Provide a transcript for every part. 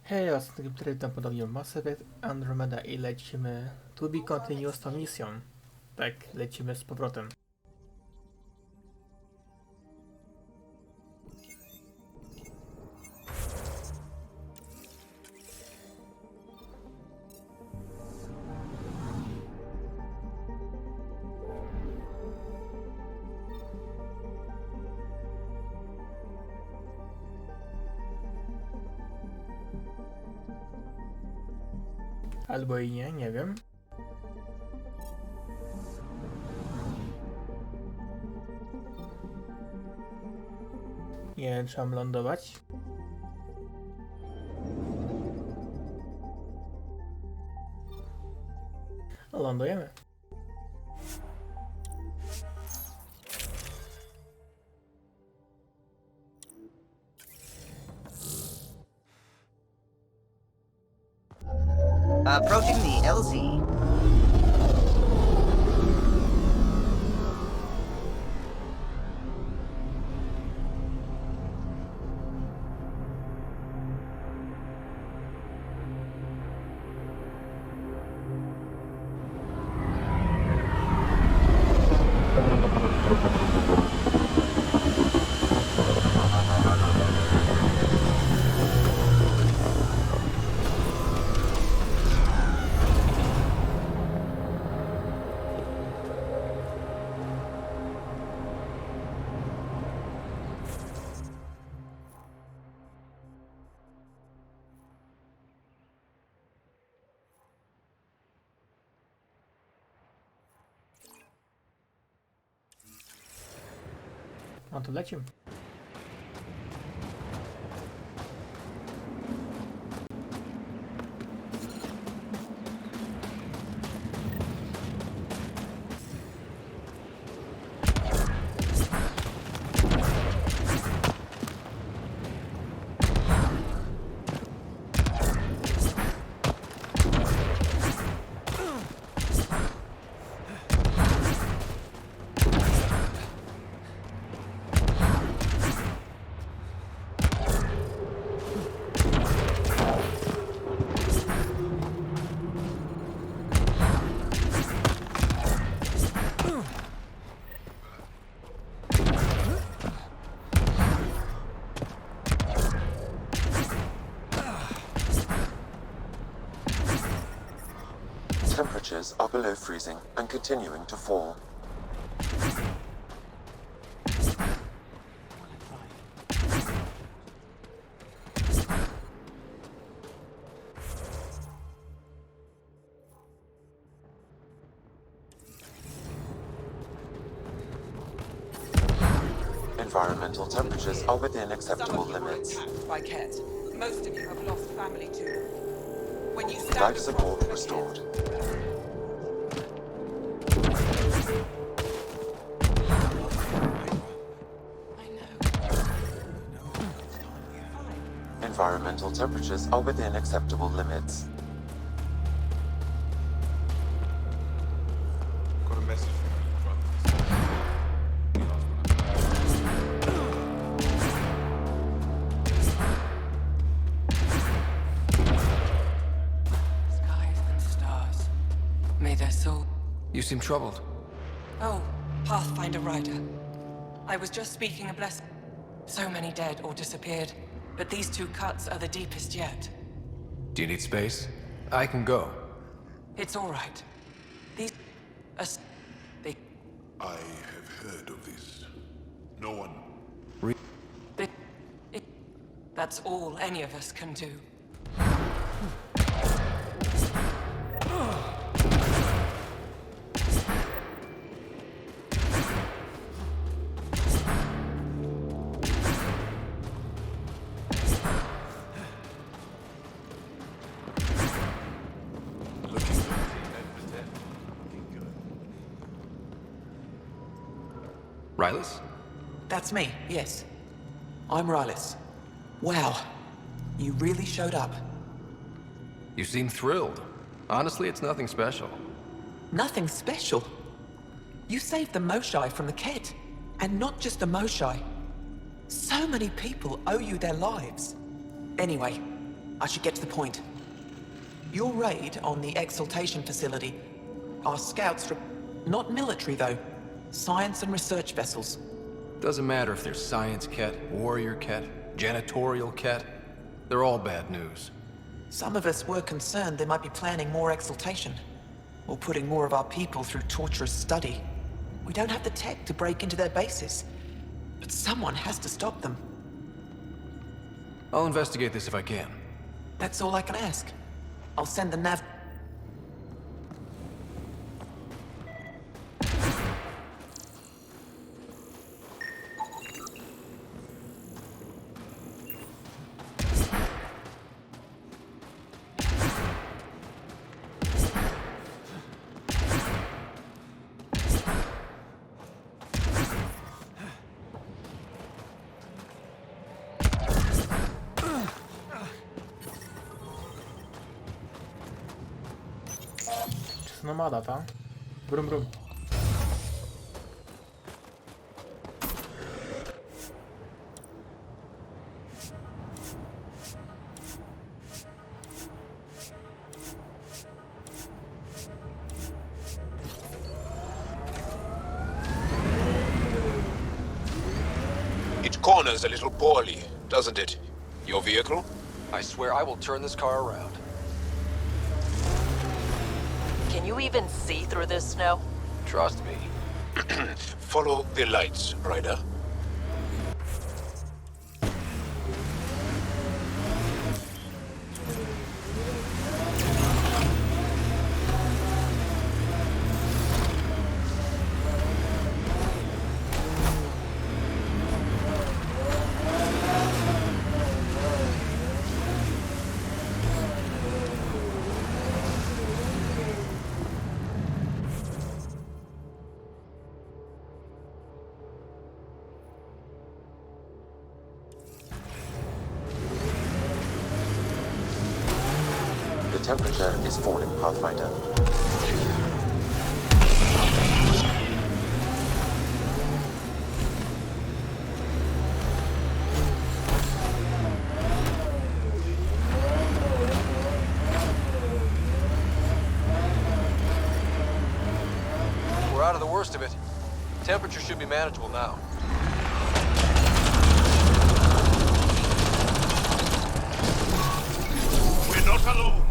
Hej, ja witam ponownie w Mass Effect Andromeda i lecimy to be continuous tą misją. Tak, lecimy z powrotem. Albo i nie, nie wiem. Nie wiem, czy mam lądować. No, lądujemy. Approaching the LZ. No to lecimy. Temperatures are below freezing and continuing to fall. Environmental temperatures are within acceptable limits. By Ket. Most of you have lost family too. When you stand Life across support from a restored. I know. Environmental temperatures are within acceptable limits. Got a message from Skies and stars. May their soul. You seem troubled. Oh, Pathfinder Rider. I was just speaking a blessing. So many dead or disappeared, but these two cuts are the deepest yet. Do you need space? I can go. It's all right. These they I have heard of this. No one. they it, that's all any of us can do. Rylus? That's me, yes. I'm Rylus. Wow. You really showed up. You seem thrilled. Honestly, it's nothing special. Nothing special. You saved the Moshai from the Ket. And not just the Moshai. So many people owe you their lives. Anyway, I should get to the point. Your raid on the Exaltation facility. Our scouts not military, though. Science and research vessels. Doesn't matter if they're science ket, warrior ket, janitorial ket. They're all bad news. Some of us were concerned they might be planning more Exaltation. Or putting more of our people through torturous study. We don't have the tech to break into their bases. But someone has to stop them. I'll investigate this if I can. That's all I can ask. I'll send the nav... Nomada, tá? Brum brum. It corners a little poorly, doesn't it? Your vehicle? I swear I will turn this car around. Can you even see through this snow? Trust me. Follow the lights, Ryder. The temperature is falling, Pathfinder. We're out of the worst of it. Temperature should be manageable now. We're not alone.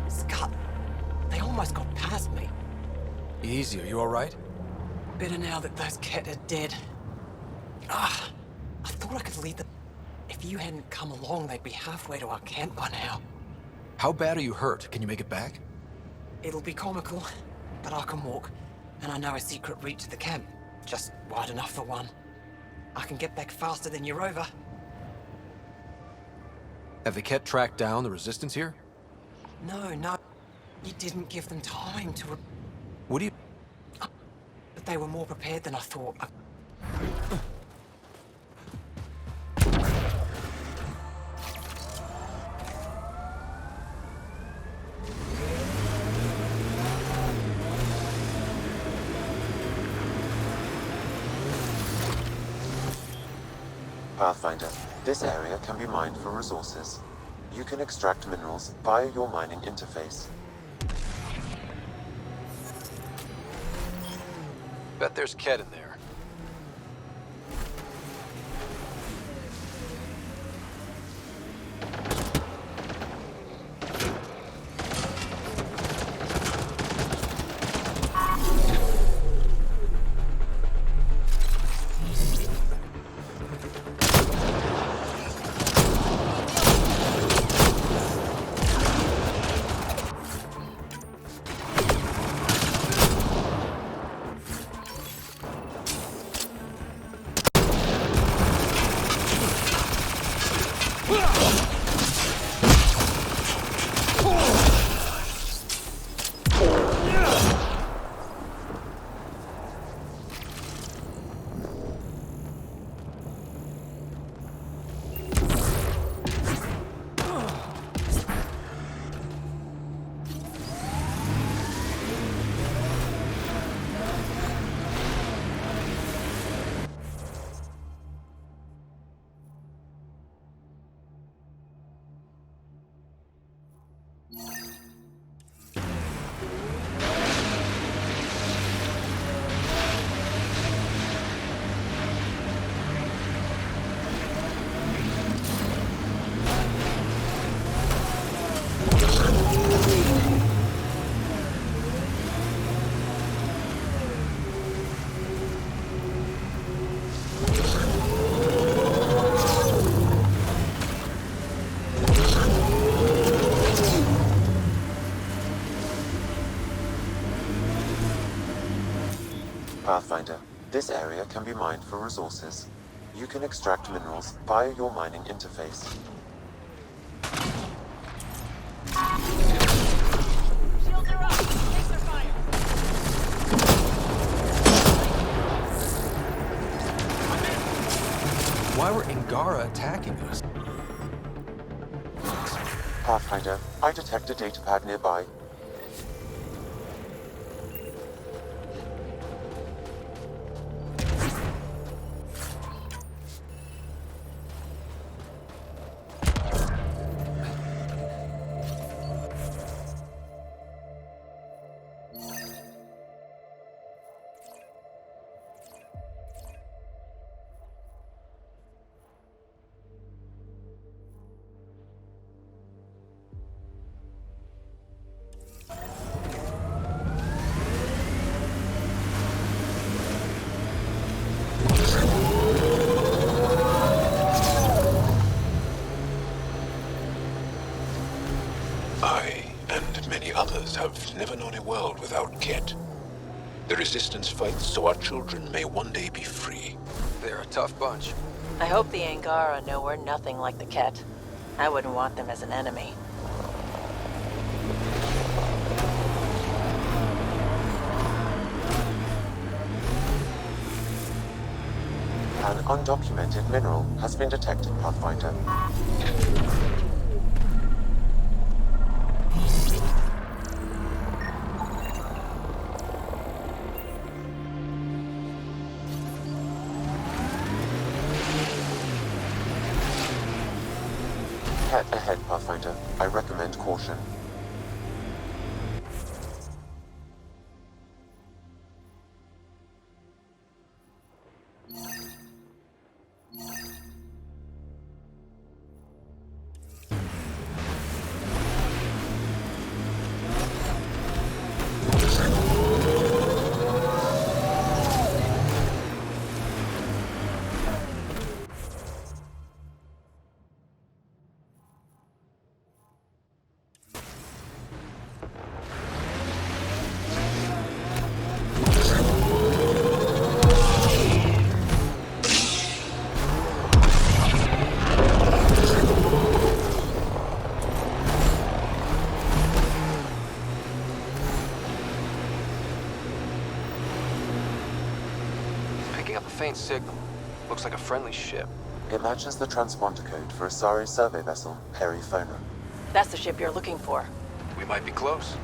Scott, they almost got past me. Easy, are you alright? Better now that those Ket are dead. Ah, I thought I could lead them. If you hadn't come along, they'd be halfway to our camp by now. How bad are you hurt? Can you make it back? It'll be comical, but I can walk. And I know a secret route to the camp. Just wide enough for one. I can get back faster than your rover. Have the Ket tracked down the resistance here? No. You didn't give them time to... What do you... But they were more prepared than I thought. Pathfinder, this area can be mined for resources. You can extract minerals via your mining interface. Bet there's Ket in there. Pathfinder, this area can be mined for resources. You can extract minerals via your mining interface. Shields are up! Laser fire! Why were Angara attacking us? Pathfinder, I detect a datapad nearby. I, and many others, have never known a world without Ket. The Resistance fights so our children may one day be free. They're a tough bunch. I hope the Angara know we're nothing like the Ket. I wouldn't want them as an enemy. An undocumented mineral has been detected, Pathfinder. Head ahead, Pathfinder. I recommend caution. Picking up a faint signal. Looks like a friendly ship. It matches the transponder code for Asari survey vessel, Perifona. That's the ship you're looking for. We might be close.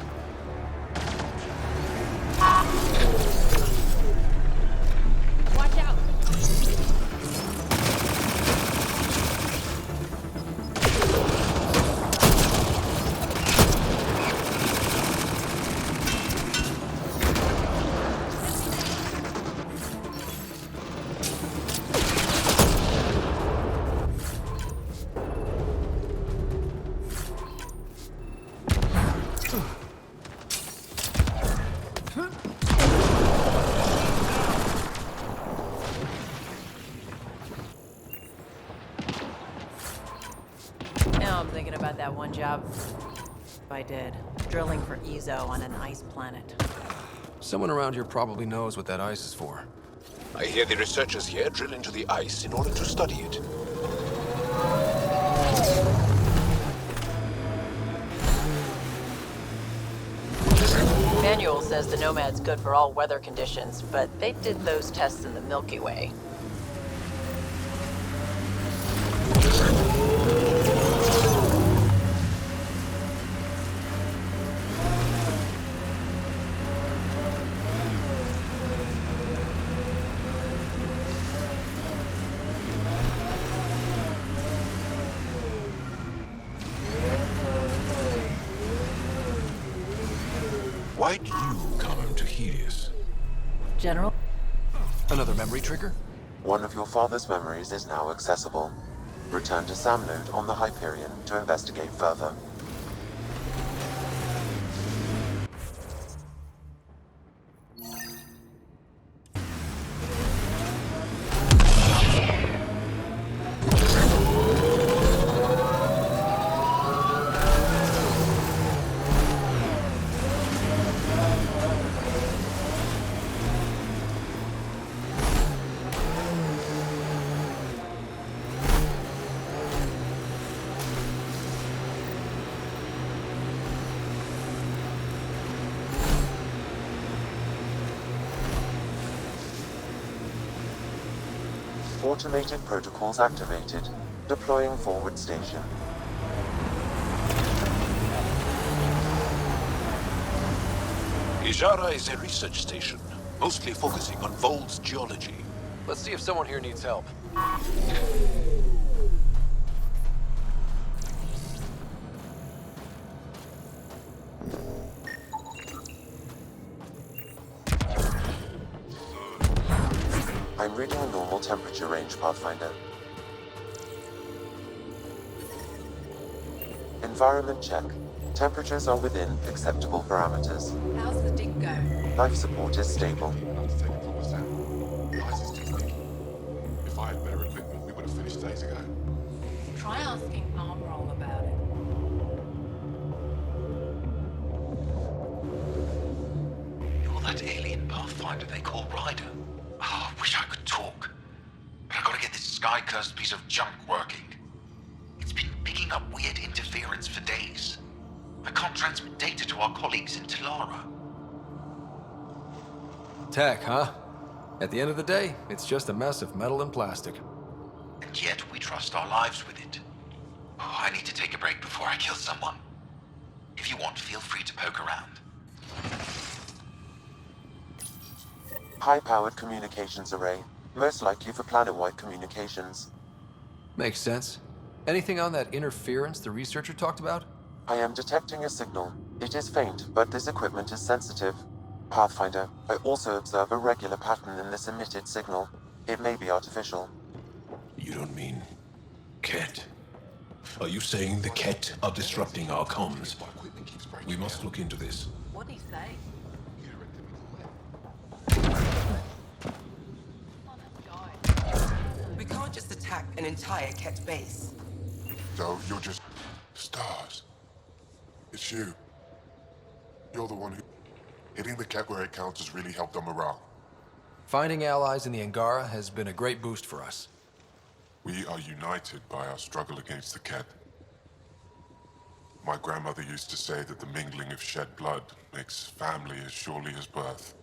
Watch out! Now I'm thinking about that one job I did. Drilling for Ezo on an ice planet. Someone around here probably knows what that ice is for. I hear the researchers here drill into the ice in order to study it. Manual says the Nomad's good for all weather conditions, but they did those tests in the Milky Way. Why'd you come to Helios? General? Another memory trigger? One of your father's memories is now accessible. Return to Sam Node on the Hyperion to investigate further. Automated protocols activated. Deploying forward station. Ijara is a research station, mostly focusing on Voeld's geology. Let's see if someone here needs help. I'm reading a normal temperature range, Pathfinder. Environment check. Temperatures are within acceptable parameters. How's the dig go? Life support is stable. If I had better equipment, we would have finished days ago. Try asking Armroll about it. You're that alien Pathfinder they call Ryder. Oh, I wish I could talk. But I gotta get this sky-cursed piece of junk working. It's been picking up weird interference for days. I can't transmit data to our colleagues in Talara. Tech, huh? At the end of the day, it's just a mess of metal and plastic. And yet we trust our lives with it. Oh, I need to take a break before I kill someone. If you want, feel free to poke around. High-powered communications array. Most likely for planet-wide communications. Makes sense. Anything on that interference the researcher talked about? I am detecting a signal. It is faint, but this equipment is sensitive. Pathfinder, I also observe a regular pattern in this emitted signal. It may be artificial. You don't mean Ket? Are you saying the Ket are disrupting our comms? We must look into this. What'd he say? We can't just attack an entire Ket base. So you're just stars. It's you. You're the one who... Hitting the Ket where it counts has really helped our morale. Finding allies in the Angara has been a great boost for us. We are united by our struggle against the Ket. My grandmother used to say that the mingling of shed blood makes family as surely as birth.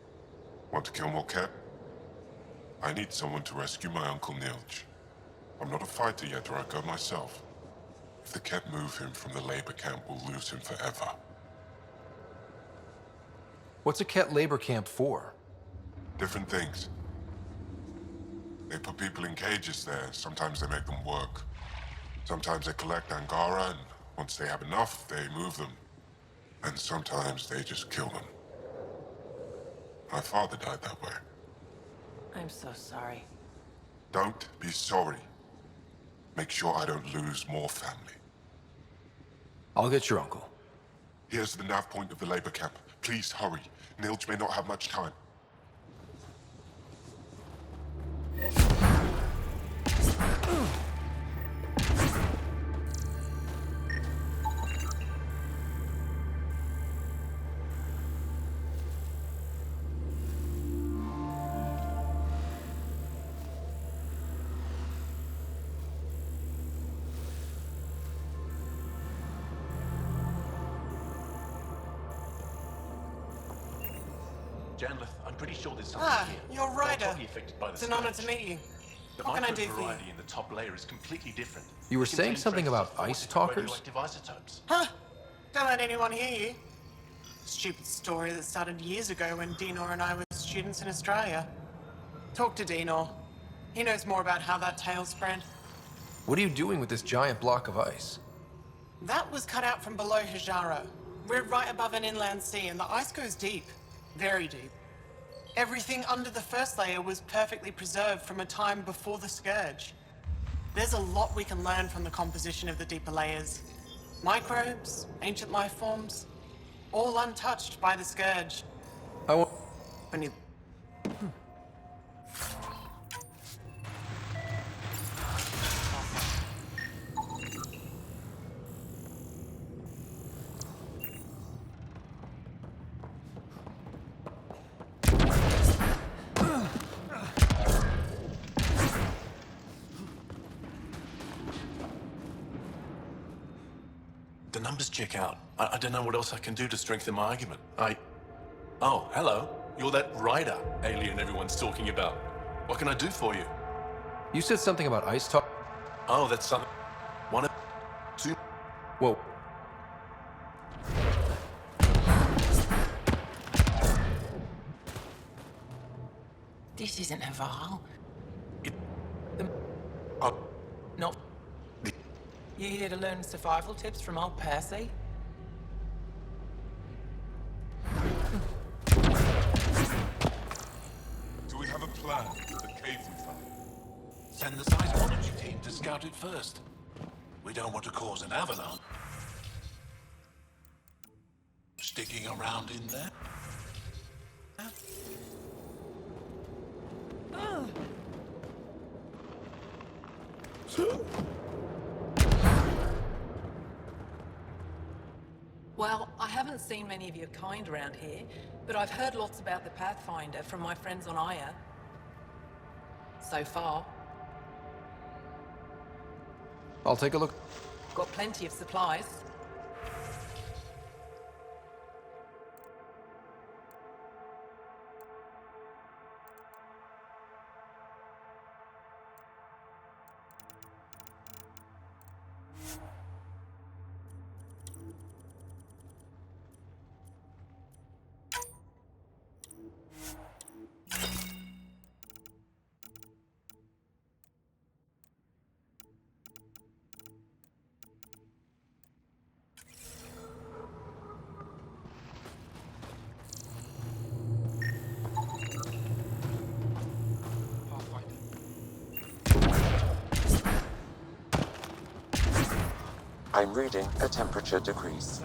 Want to kill more Ket? I need someone to rescue my Uncle Nilj. I'm not a fighter yet, or I'd go myself. If the Ket move him from the labor camp, we'll lose him forever. What's a Ket labor camp for? Different things. They put people in cages there. Sometimes they make them work. Sometimes they collect Angara, and once they have enough, they move them. And sometimes they just kill them. My father died that way. I'm so sorry. Don't be sorry. Make sure I don't lose more family. I'll get your uncle. Here's the nav point of the labor camp. Please hurry. Nilj may not have much time. Janlith, I'm pretty sure there's something here. You're Ryder. They're probably affected by the It's an honor scourge. to meet you. The What can I do for you? microvariety in the top layer is completely different. You were It saying contains something traces about of ice 40 talkers? radioactive isotopes. Huh? Don't let anyone hear you. Stupid story that started years ago when Dinor and I were students in Australia. Talk to Dinor. He knows more about how that tale spread. What are you doing with this giant block of ice? That was cut out from below Hijara. We're right above an inland sea and the ice goes deep. Very deep. Everything under the first layer was perfectly preserved from a time before the Scourge. There's a lot we can learn from the composition of the deeper layers. Microbes, ancient life forms, all untouched by the Scourge. I want... When you... The numbers check out. I don't know what else I can do to strengthen my argument. Oh, hello. You're that Ryder alien everyone's talking about. What can I do for you? You said something about ice talk? Oh, that's something. One of... Two... Whoa. This isn't Haval. Oh, Not. You here to learn survival tips from old Percy? Do we have a plan for the cave we found? Send the seismology team to scout it first. We don't want to cause an avalanche. Sticking around in there? Well, I haven't seen many of your kind around here, but I've heard lots about the Pathfinder from my friends on Aya. So far. I'll take a look. Got plenty of supplies. I'm reading a temperature decrease.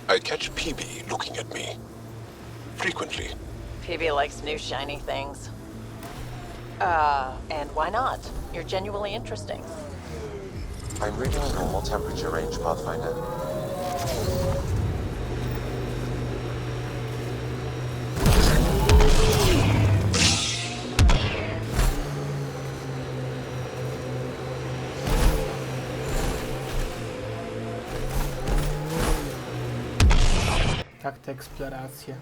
I catch PB looking at me. Frequently. PB likes new shiny things. And why not? You're genuinely interesting. I'm reading a normal temperature range, Pathfinder. Tak, te eksploracje.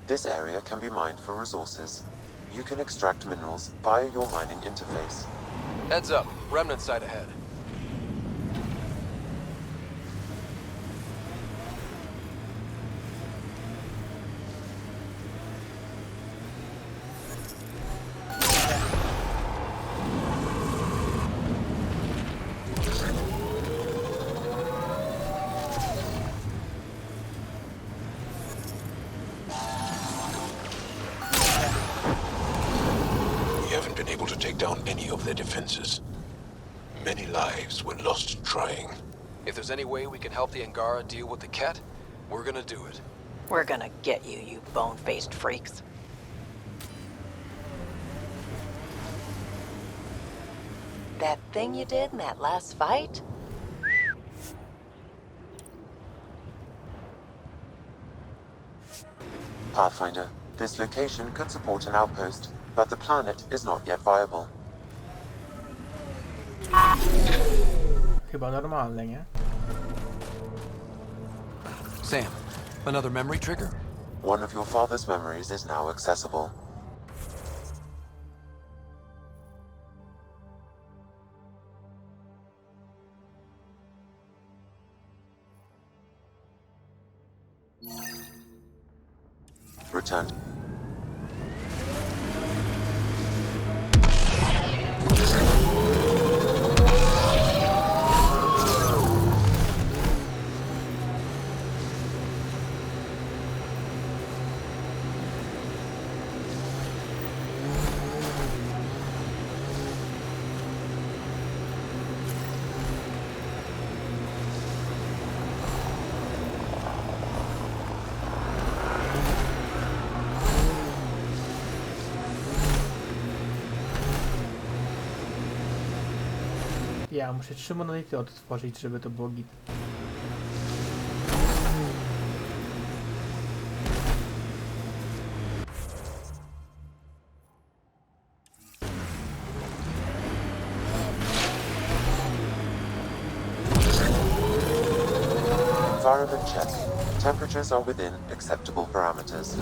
This area can be mined for resources. You can extract minerals via your mining interface. Heads up. Remnant site ahead. We haven't been able to take down any of their defenses. Many lives were lost trying. If there's any way we can help the Angara deal with the Ket, we're gonna do it. We're gonna get you, you bone-faced freaks. That thing you did in that last fight? Pathfinder, this location could support an outpost, but the planet is not yet viable. Chyba normalne, nie? Sam, another memory trigger? One of your father's memories is now accessible. Return. Ja muszę 3 monolity odtworzyć, żeby to było git. Environment check. Temperatures are within acceptable parameters.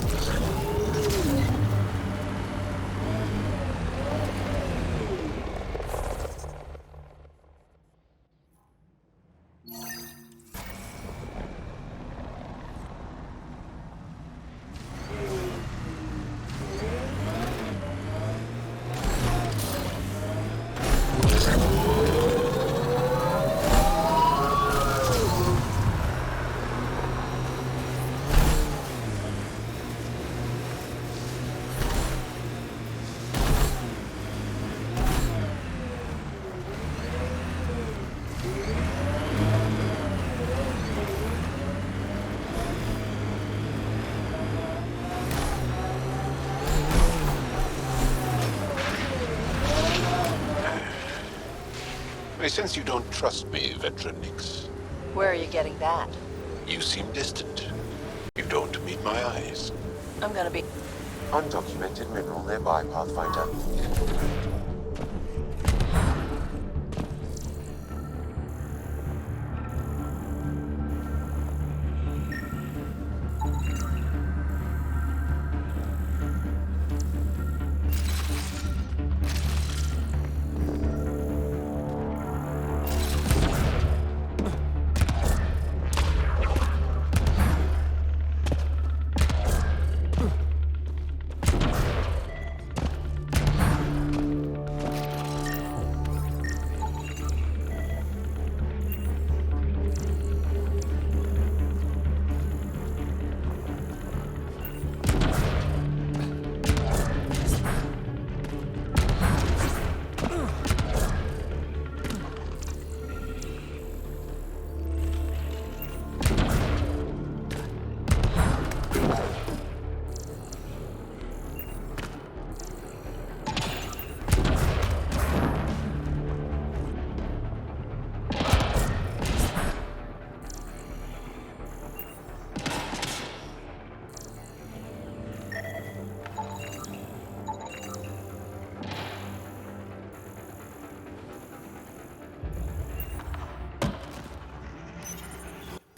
I sense you don't trust me, Veteran Nix. Where are you getting that? You seem distant. You don't meet my eyes. I'm gonna be... Undocumented mineral nearby, Pathfinder.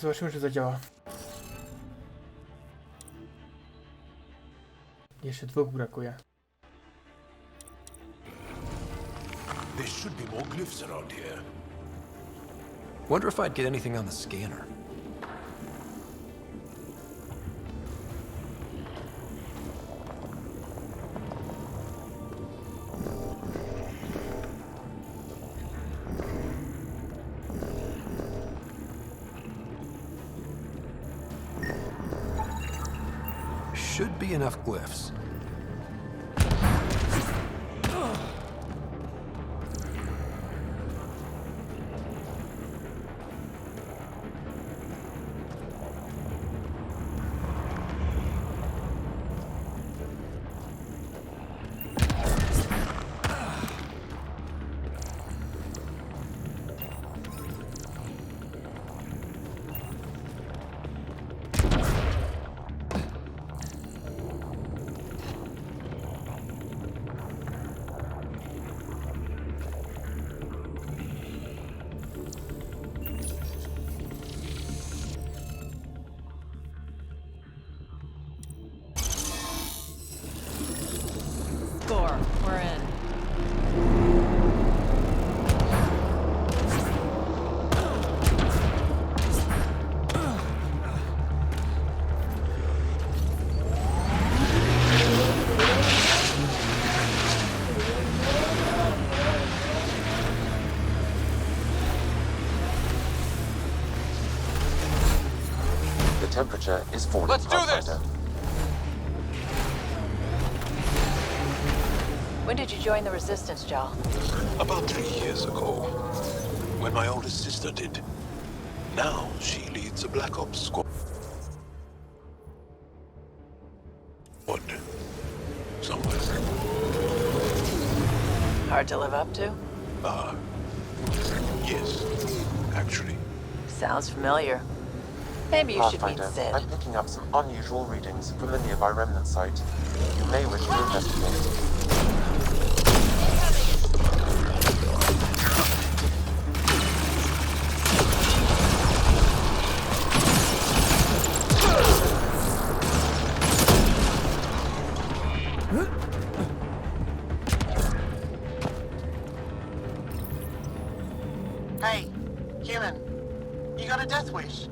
Zobaczymy, czy zadziała. Jeszcze 2 brakuje. There should be more glyphs around here. Wonder if I'd get anything on the scanner. Should be enough glyphs. Score. We're in. The temperature is falling. Let's do this! Pathfinder. When did you join the Resistance, Jal? About 3 years ago, when my oldest sister did. Now she leads a Black Ops squad. Somewhere. Hard to live up to? Yes, actually. Sounds familiar. Maybe you should meet Pathfinder, Sid. I'm picking up some unusual readings from the nearby remnant site. You may wish to investigate. Hey, human. You got a death wish?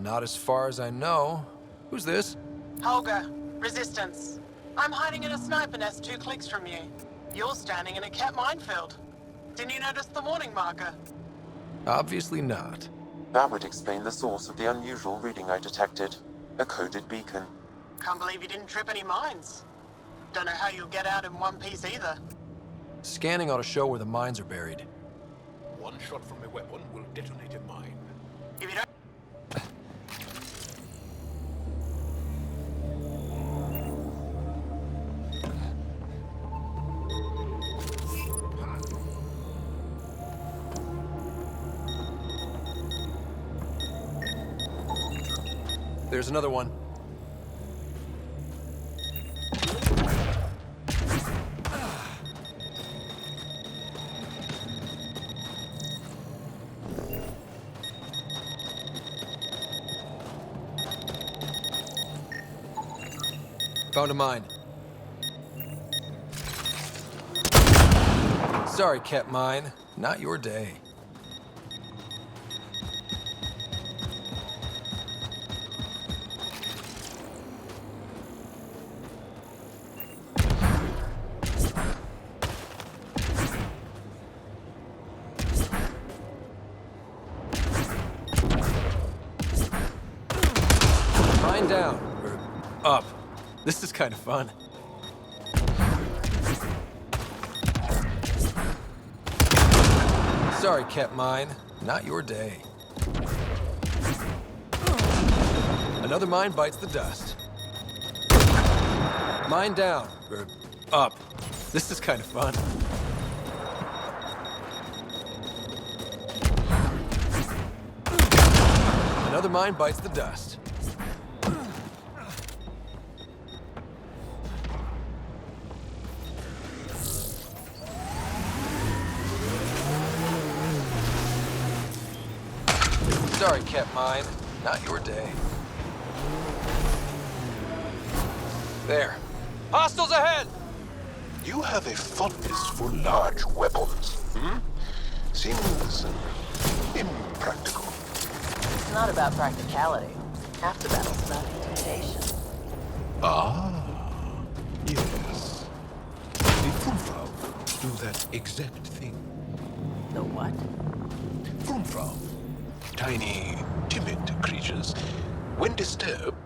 Not as far as I know. Who's this? Holger, Resistance. I'm hiding in a sniper nest 2 clicks from you. You're standing in a cat minefield. Didn't you notice the warning marker? Obviously not. That would explain the source of the unusual reading I detected. A coded beacon. Can't believe you didn't trip any mines. Don't know how you'll get out in one piece either. Scanning ought to show where the mines are buried. One shot from a weapon will detonate a mine. If you don't... There's another one. Found a mine. Sorry, Cat Mine. Not your day. Mine down. Or up. This is kind of fun. Sorry, Cat Mine. Not your day. Another mine bites the dust. Mine down. Or up. This is kind of fun. Another mine bites the dust. Sorry, Cat Mine. Not your day. There. Hostiles ahead! You have a fondness for large weapons, hmm? Seems impractical. It's not about practicality. Half the battle's about intimidation. Ah, yes. The Frumfrau do that exact thing. The what? Frumfrau. Tiny, timid creatures. When disturbed,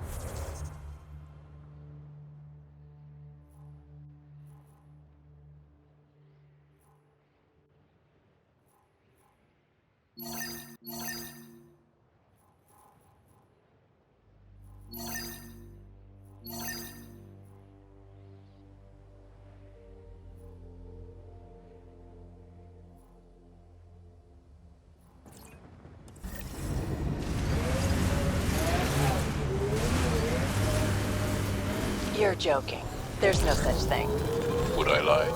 You're joking. There's no such thing. would I lie?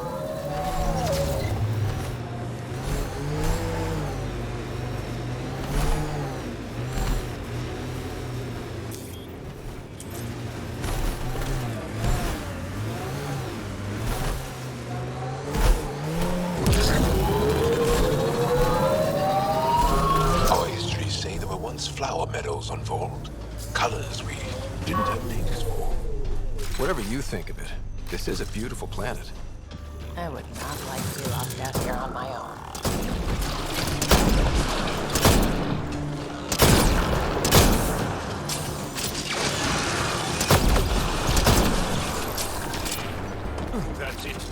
Our histories say there were once flower meadows on Voeld. Colors we didn't have names for. Whatever you think of it, this is a beautiful planet. I would not like to be lost out here on my own. That's it.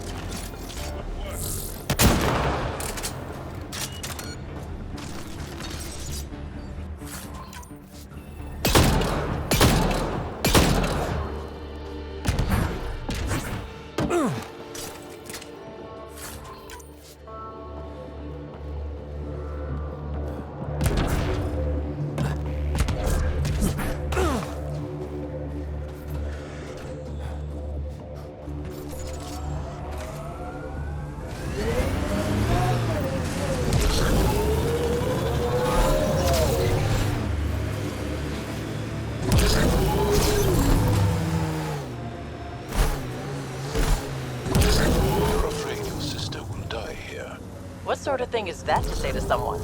You're afraid your sister will die here. What sort of thing is that to say to someone?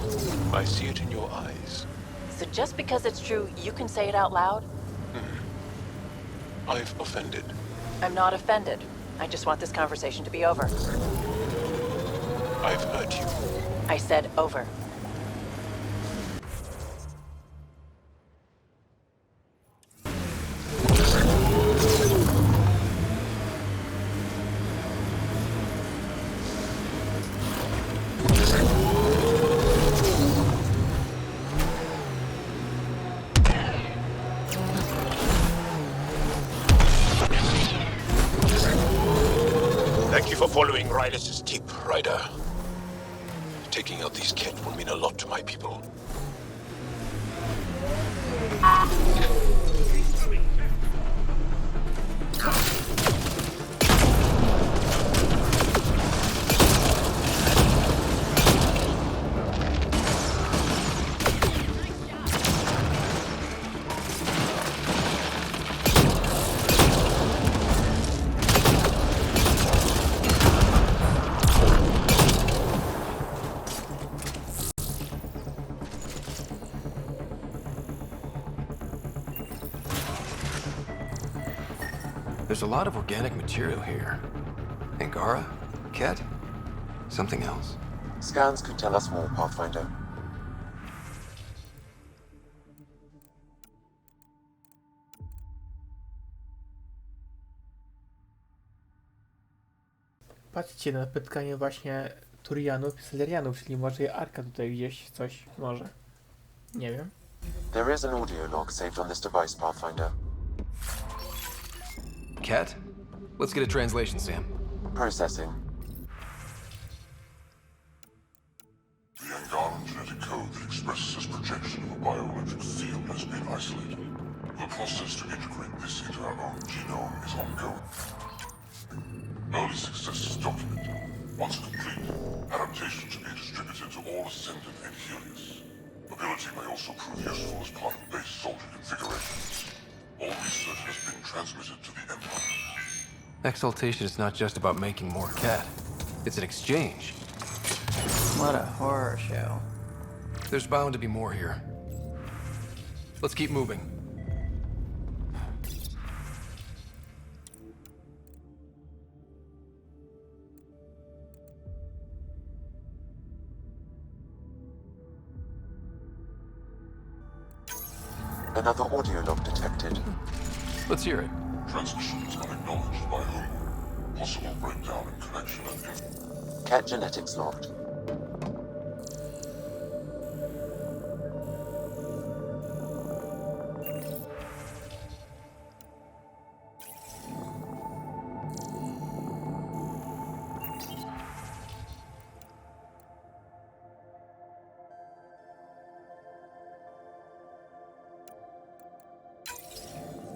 I see it in your eyes. So just because it's true, you can say it out loud? I've offended. I'm not offended. I just want this conversation to be over. I've hurt you. I said over. Thank you for following Riders' tip, Ryder. Taking out these Ket will mean a lot to my people. There's a lot of organic material here. Angara? Ket? Something else. Scans could tell us more, Pathfinder. Patrzcie na spotkanie właśnie Turianów i Selerianów, czyli może Arka tutaj gdzieś coś może. Nie wiem. There is an audio log saved on this device, Pathfinder. Ket? Let's get a translation, Sam. Processing. The Angaran genetic code that expresses this projection of a bioelectric field has been isolated. The process to integrate this into our own genome is ongoing. Early success is documented. Once complete, adaptation should be distributed to all Ascendant and Helios. Ability may also prove useful as part of base soldier configurations. All research has been transmitted to the Empire. Exaltation is not just about making more cat. It's an exchange. What a horror show. There's bound to be more here. Let's keep moving. Another audio log detected. Let's hear it. Transmissions unacknowledged by whom? Possible breakdown in connection and Cat genetics logged.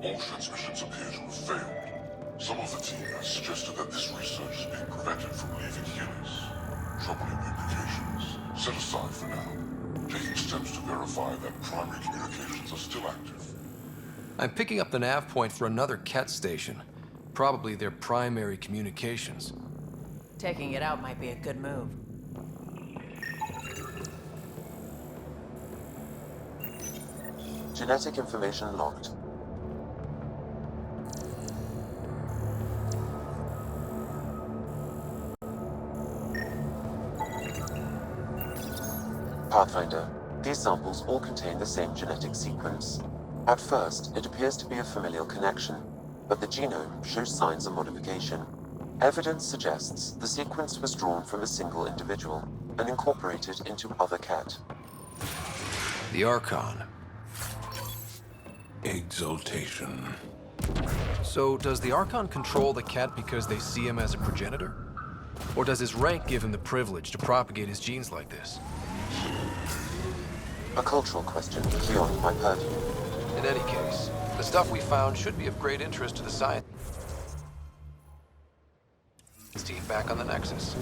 All transmissions appear to have failed. Some of the team has suggested that this research is being prevented from leaving Helix. Troubling implications. Set aside for now. Taking steps to verify that primary communications are still active. I'm picking up the nav point for another cat station. Probably their primary communications. Taking it out might be a good move. Genetic information logged. Pathfinder, these samples all contain the same genetic sequence. At first, it appears to be a familial connection, but the genome shows signs of modification. Evidence suggests the sequence was drawn from a single individual and incorporated into other cat. The Archon. Exaltation. So, does the Archon control the cat because they see him as a progenitor? Or does his rank give him the privilege to propagate his genes like this? A cultural question beyond my purview. In any case, the stuff we found should be of great interest to the science team back on the Nexus.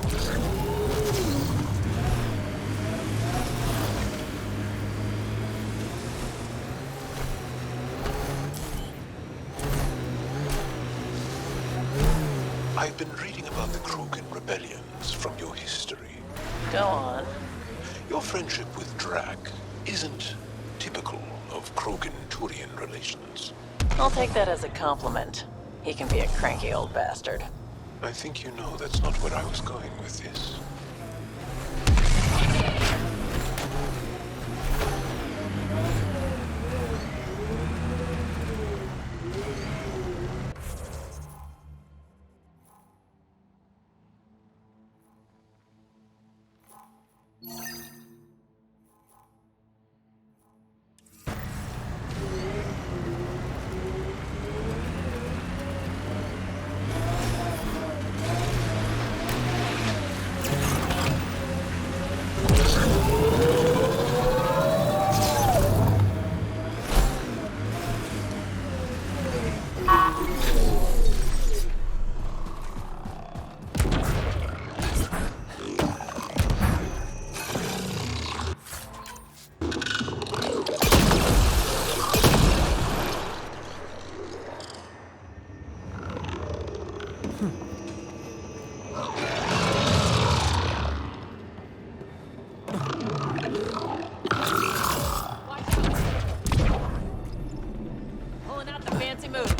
I've been reading about the Krogan rebellions from your history. Go on. Your friendship with Drac isn't typical of Krogan-Turian relations. I'll take that as a compliment. He can be a cranky old bastard. I think you know that's not where I was going with this. Pulling out the fancy moves.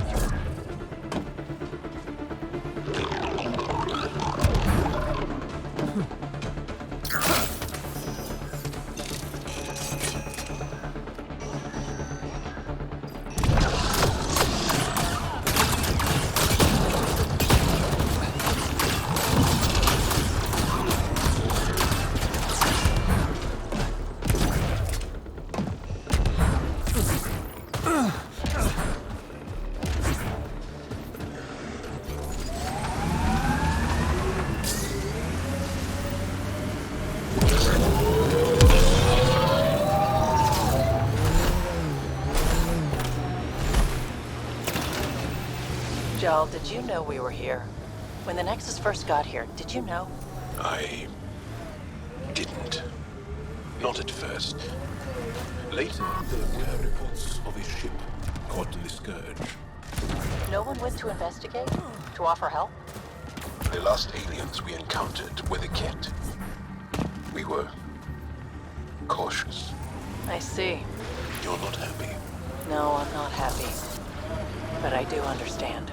Joel, did you know we were here? When the Nexus first got here, did you know? I didn't. Not at first. Later, there were reports of a ship caught in the scourge. No one went to investigate? To offer help? The last aliens we encountered were the Ket. We were cautious. I see. You're not happy. No, I'm not happy. But I do understand.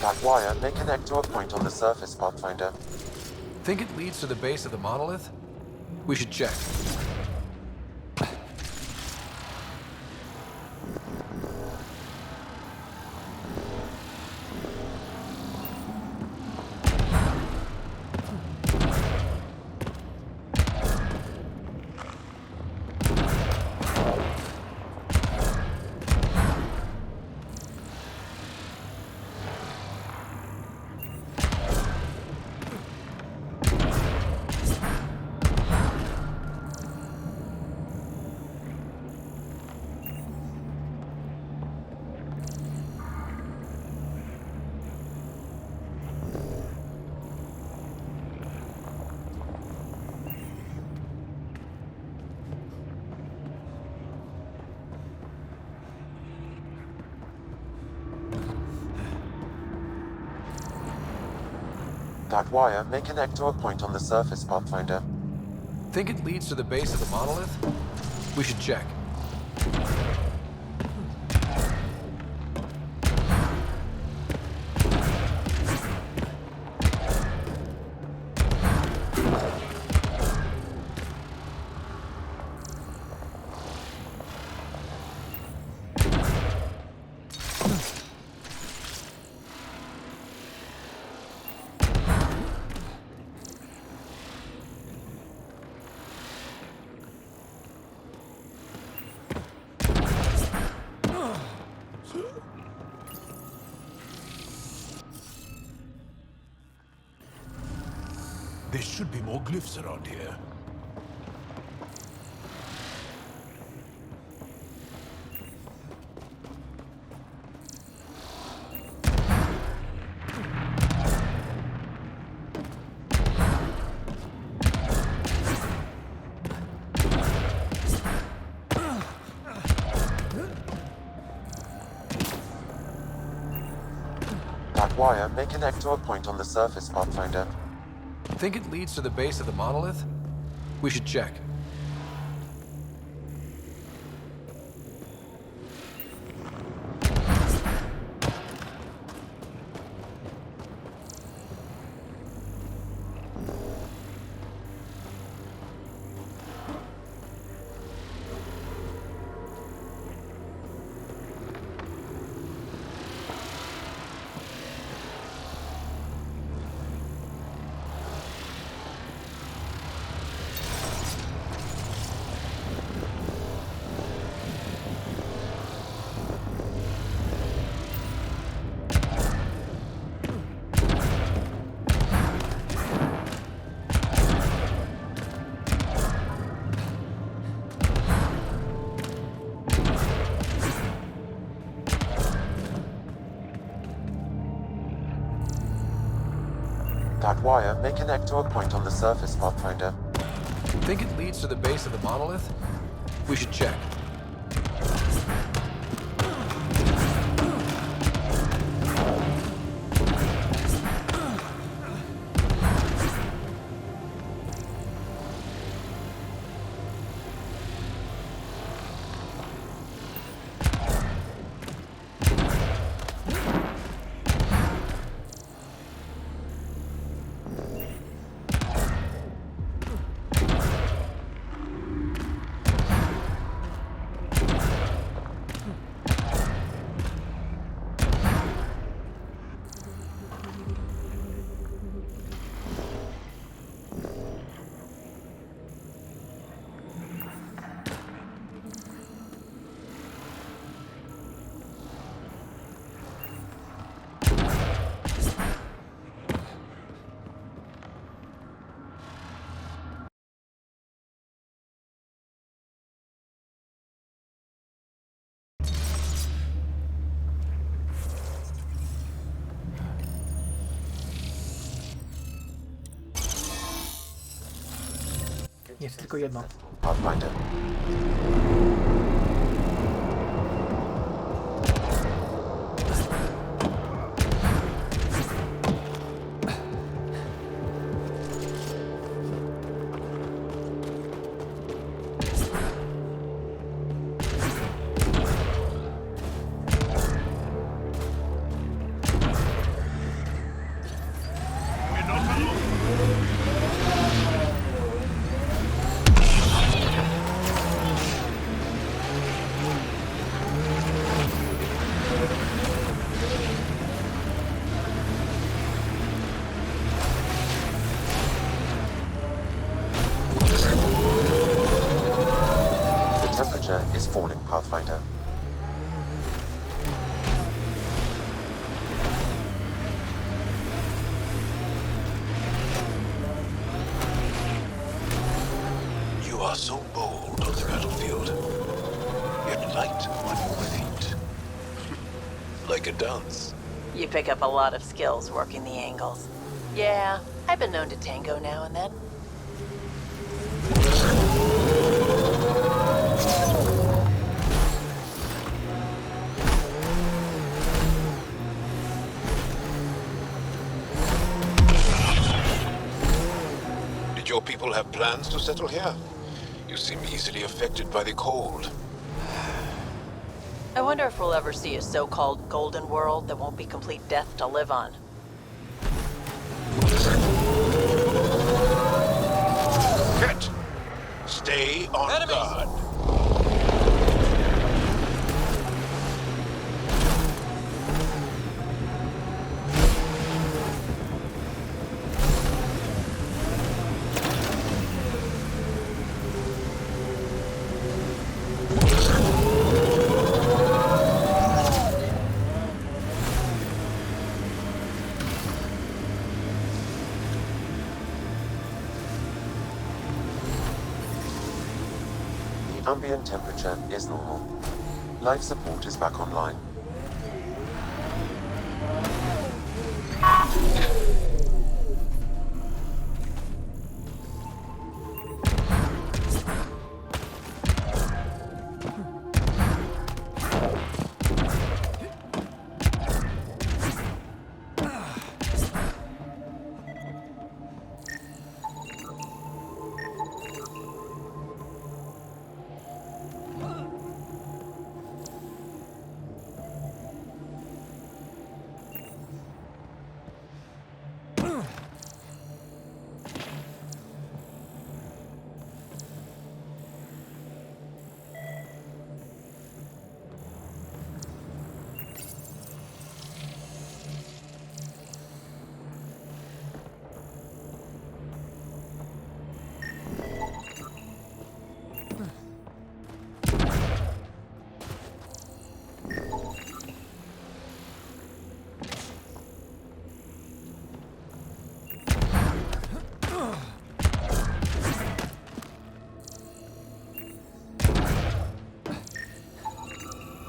That wire may connect to a point on the surface, Pathfinder. Think it leads to the base of the monolith? We should check. That wire may connect to a point on the surface, Pathfinder. Think it leads to the base of the monolith? We should check. There should be more glyphs around here. That wire may connect to a point on the surface, Pathfinder. Think it leads to the base of the monolith? We should check. wire may connect to a point on the surface, Pathfinder. Think it leads to the base of the monolith? We should check. Jest tylko jedno. Pathfinder. Is falling, Pathfinder. You are so bold on the battlefield, yet light on your feet. Like a dance. You pick up a lot of skills working the angles. Yeah, I've been known to tango now and then. Did your people have plans to settle here? You seem easily affected by the cold. I wonder if we'll ever see a so-called golden world that won't be complete death to live on. Ket! Stay on guard. Ambient temperature is normal. Life support is back online.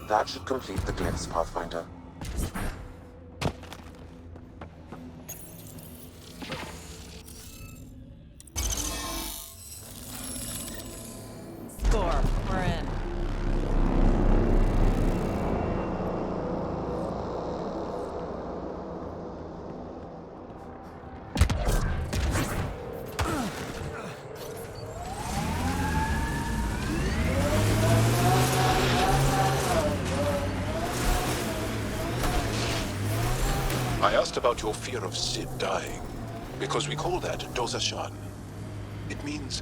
That should complete the glyphs, Pathfinder. asked about your fear of Sid dying, because we call that Dosashan. It means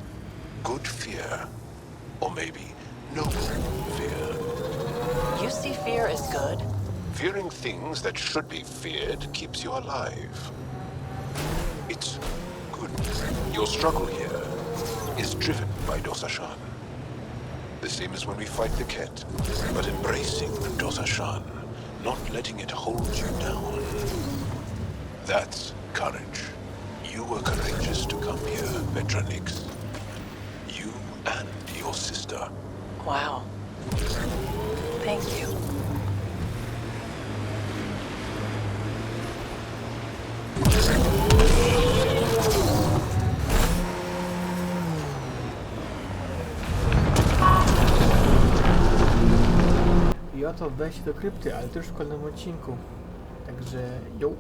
good fear, or maybe noble fear. You see fear as good? Fearing things that should be feared keeps you alive. It's good. Your struggle here is driven by Dosashan. The same as when we fight the Ket, but embracing Dosashan, not letting it hold you down. That's courage. You were courageous to come here, Vetranix. You and your sister. Wow. Thank you. I oto wejście do krypty, ale też w kolejnym odcinku. Także, jo.